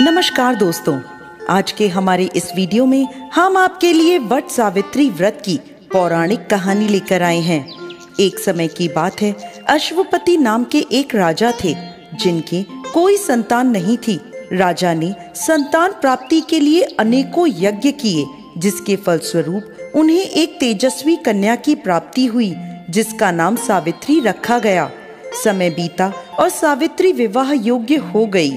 नमस्कार दोस्तों, आज के हमारे इस वीडियो में हम आपके लिए वट सावित्री व्रत की पौराणिक कहानी लेकर आए हैं। एक समय की बात है, अश्वपति नाम के एक राजा थे जिनकी कोई संतान नहीं थी। राजा ने संतान प्राप्ति के लिए अनेकों यज्ञ किए, जिसके फलस्वरूप उन्हें एक तेजस्वी कन्या की प्राप्ति हुई, जिसका नाम सावित्री रखा गया। समय बीता और सावित्री विवाह योग्य हो गई।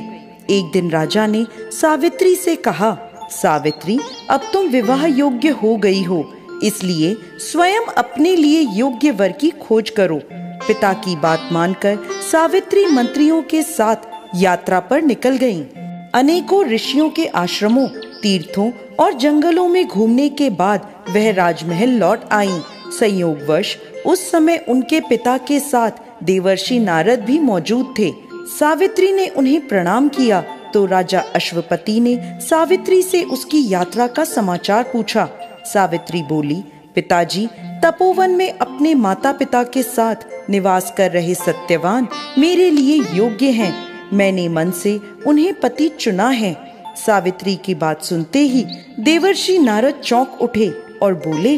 एक दिन राजा ने सावित्री से कहा, सावित्री, अब तुम विवाह योग्य हो गई हो, इसलिए स्वयं अपने लिए योग्य वर की खोज करो। पिता की बात मानकर सावित्री मंत्रियों के साथ यात्रा पर निकल गईं। अनेकों ऋषियों के आश्रमों, तीर्थों और जंगलों में घूमने के बाद वह राजमहल लौट आईं। संयोगवश उस समय उनके पिता के साथ देवर्षि नारद भी मौजूद थे। सावित्री ने उन्हें प्रणाम किया तो राजा अश्वपति ने सावित्री से उसकी यात्रा का समाचार पूछा। सावित्री बोली, पिताजी, तपोवन में अपने माता पिता के साथ निवास कर रहे सत्यवान मेरे लिए योग्य हैं। मैंने मन से उन्हें पति चुना है। सावित्री की बात सुनते ही देवर्षि नारद चौंक उठे और बोले,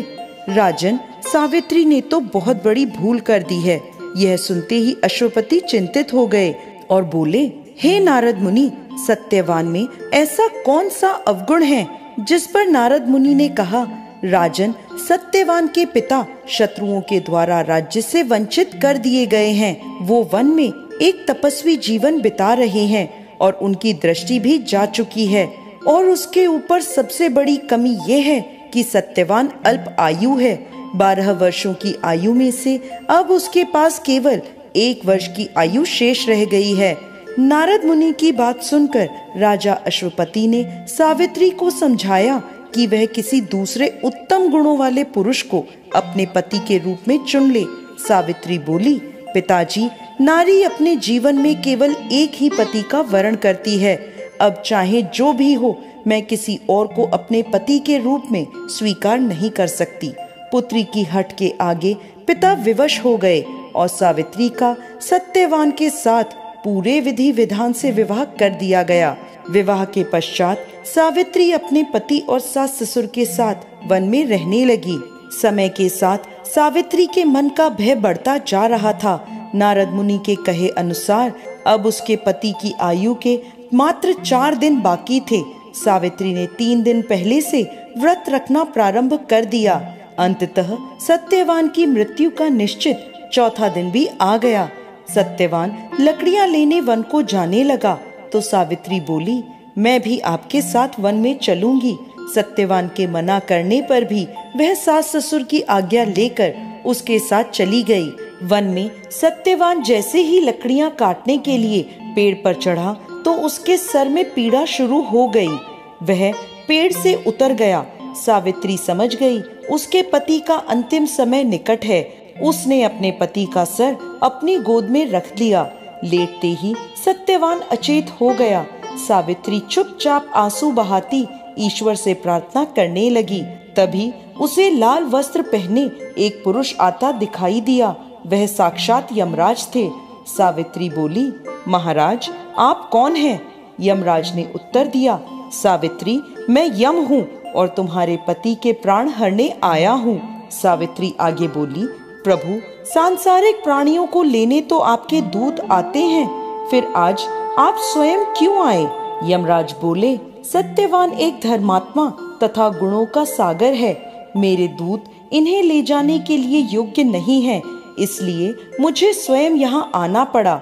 राजन, सावित्री ने तो बहुत बड़ी भूल कर दी है। यह सुनते ही अश्वपति चिंतित हो गए और बोले, हे नारद मुनि, सत्यवान में ऐसा कौन सा अवगुण है? जिस पर नारद मुनि ने कहा, राजन, सत्यवान के पिता शत्रुओं के द्वारा राज्य से वंचित कर दिए गए हैं। वो वन में एक तपस्वी जीवन बिता रहे हैं और उनकी दृष्टि भी जा चुकी है। और उसके ऊपर सबसे बड़ी कमी ये है कि सत्यवान अल्प आयु है। 12 वर्षों की आयु में से अब उसके पास केवल 1 वर्ष की आयु शेष रह गई है। नारद मुनि की बात सुनकर राजा अश्वपति ने सावित्री को समझाया कि वह किसी दूसरे उत्तम गुणों वाले पुरुष को अपने पति के रूप में चुन ले। सावित्री बोली, पिताजी, नारी अपने जीवन में केवल एक ही पति का वरण करती है। अब चाहे जो भी हो, मैं किसी और को अपने पति के रूप में स्वीकार नहीं कर सकती। पुत्री की हट के आगे पिता विवश हो गए और सावित्री का सत्यवान के साथ पूरे विधि विधान से विवाह कर दिया गया। विवाह के पश्चात सावित्री अपने पति और सास ससुर के साथ वन में रहने लगी। समय के साथ सावित्री के मन का भय बढ़ता जा रहा था। नारद मुनि के कहे अनुसार अब उसके पति की आयु के मात्र 4 दिन बाकी थे। सावित्री ने 3 दिन पहले से व्रत रखना प्रारंभ कर दिया। अंततः सत्यवान की मृत्यु का निश्चित 4था दिन भी आ गया। सत्यवान लकड़ियां लेने वन को जाने लगा तो सावित्री बोली, मैं भी आपके साथ वन में चलूंगी। सत्यवान के मना करने पर भी वह सास ससुर की आज्ञा लेकर उसके साथ चली गई। वन में सत्यवान जैसे ही लकड़ियां काटने के लिए पेड़ पर चढ़ा तो उसके सर में पीड़ा शुरू हो गई। वह पेड़ से उतर गया। सावित्री समझ गई उसके पति का अंतिम समय निकट है। उसने अपने पति का सर अपनी गोद में रख लिया। लेटते ही सत्यवान अचेत हो गया। सावित्री चुपचाप आंसू बहाती ईश्वर से प्रार्थना करने लगी। तभी उसे लाल वस्त्र पहने एक पुरुष आता दिखाई दिया। वह साक्षात यमराज थे। सावित्री बोली, महाराज, आप कौन हैं? यमराज ने उत्तर दिया, सावित्री, मैं यम हूँ और तुम्हारे पति के प्राण हरने आया हूँ। सावित्री आगे बोली, प्रभु, सांसारिक प्राणियों को लेने तो आपके दूत आते हैं, फिर आज आप स्वयं क्यों आए? यमराज बोले, सत्यवान एक धर्मात्मा तथा गुणों का सागर है। मेरे दूत इन्हें ले जाने के लिए योग्य नहीं है, इसलिए मुझे स्वयं यहाँ आना पड़ा।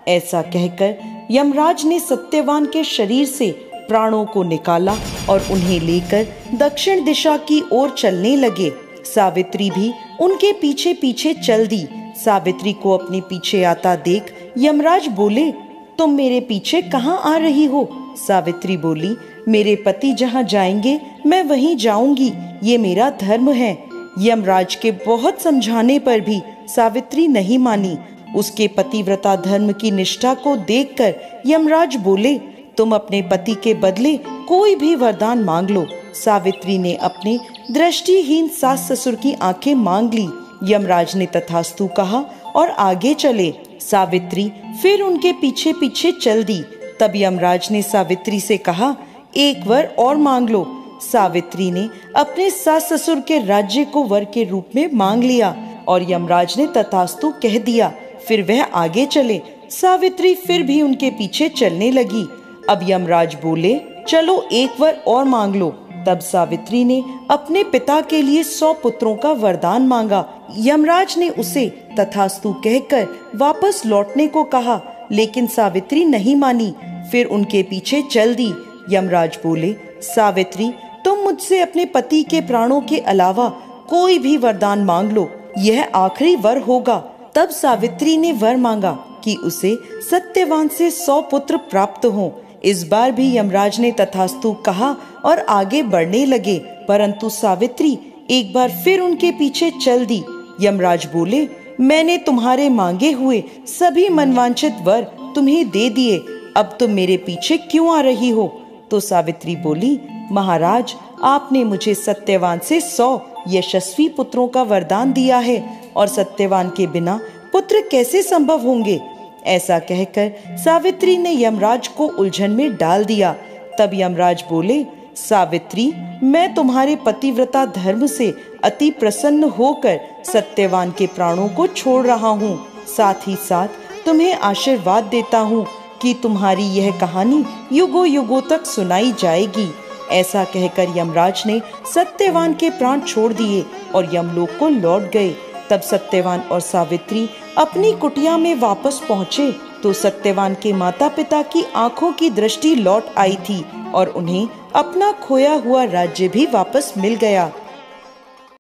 ऐसा कहकर यमराज ने सत्यवान के शरीर से प्राणों को निकाला और उन्हें लेकर दक्षिण दिशा की ओर चलने लगे। सावित्री भी उनके पीछे पीछे चल दी। सावित्री को अपने पीछे आता देख यमराज बोले, तुम मेरे पीछे कहाँ आ रही हो? सावित्री बोली, मेरे पति जहाँ जाएंगे मैं वहीं जाऊंगी, ये मेरा धर्म है। यमराज के बहुत समझाने पर भी सावित्री नहीं मानी। उसके पतिव्रता धर्म की निष्ठा को देखकर यमराज बोले, तुम अपने पति के बदले कोई भी वरदान मांग लो। सावित्री ने अपने दृष्टिहीन सास ससुर की आंखें मांग ली। यमराज ने तथास्तु कहा और आगे चले। सावित्री फिर उनके पीछे पीछे चल दी। तब यमराज ने सावित्री से कहा, एक वर और मांग लो। सावित्री ने अपने सास ससुर के राज्य को वर के रूप में मांग लिया और यमराज ने तथास्तु कह दिया। फिर वह आगे चले। सावित्री फिर भी उनके पीछे चलने लगी। अब यमराज बोले, चलो एक वर और मांग लो। तब सावित्री ने अपने पिता के लिए 100 पुत्रों का वरदान मांगा। यमराज ने उसे तथास्तु कहकर वापस लौटने को कहा, लेकिन सावित्री नहीं मानी। फिर उनके पीछे चल दी। यमराज बोले, सावित्री, तुम मुझसे अपने पति के प्राणों के अलावा कोई भी वरदान मांग लो, यह आखिरी वर होगा। तब सावित्री ने वर मांगा कि उसे सत्यवान से 100 पुत्र प्राप्त हों। इस बार भी यमराज ने तथास्तु कहा और आगे बढ़ने लगे, परंतु सावित्री एक बार फिर उनके पीछे चल दी। यमराज बोले, मैंने तुम्हारे मांगे हुए सभी मनवांछित वर तुम्हें दे दिए, अब तुम मेरे पीछे क्यों आ रही हो? तो सावित्री बोली, महाराज, आपने मुझे सत्यवान से 100 यशस्वी पुत्रों का वरदान दिया है और सत्यवान के बिना पुत्र कैसे संभव होंगे? ऐसा कहकर सावित्री ने यमराज को उलझन में डाल दिया। तब यमराज बोले, सावित्री, मैं तुम्हारे पतिव्रता धर्म से अति प्रसन्न होकर सत्यवान के प्राणों को छोड़ रहा हूँ। साथ ही साथ तुम्हें आशीर्वाद देता हूँ कि तुम्हारी यह कहानी युगों युगों तक सुनाई जाएगी। ऐसा कहकर यमराज ने सत्यवान के प्राण छोड़ दिए और यमलोक को लौट गए। तब सत्यवान और सावित्री अपनी कुटिया में वापस पहुँचे तो सत्यवान के माता पिता की आंखों की दृष्टि लौट आई थी और उन्हें अपना खोया हुआ राज्य भी वापस मिल गया।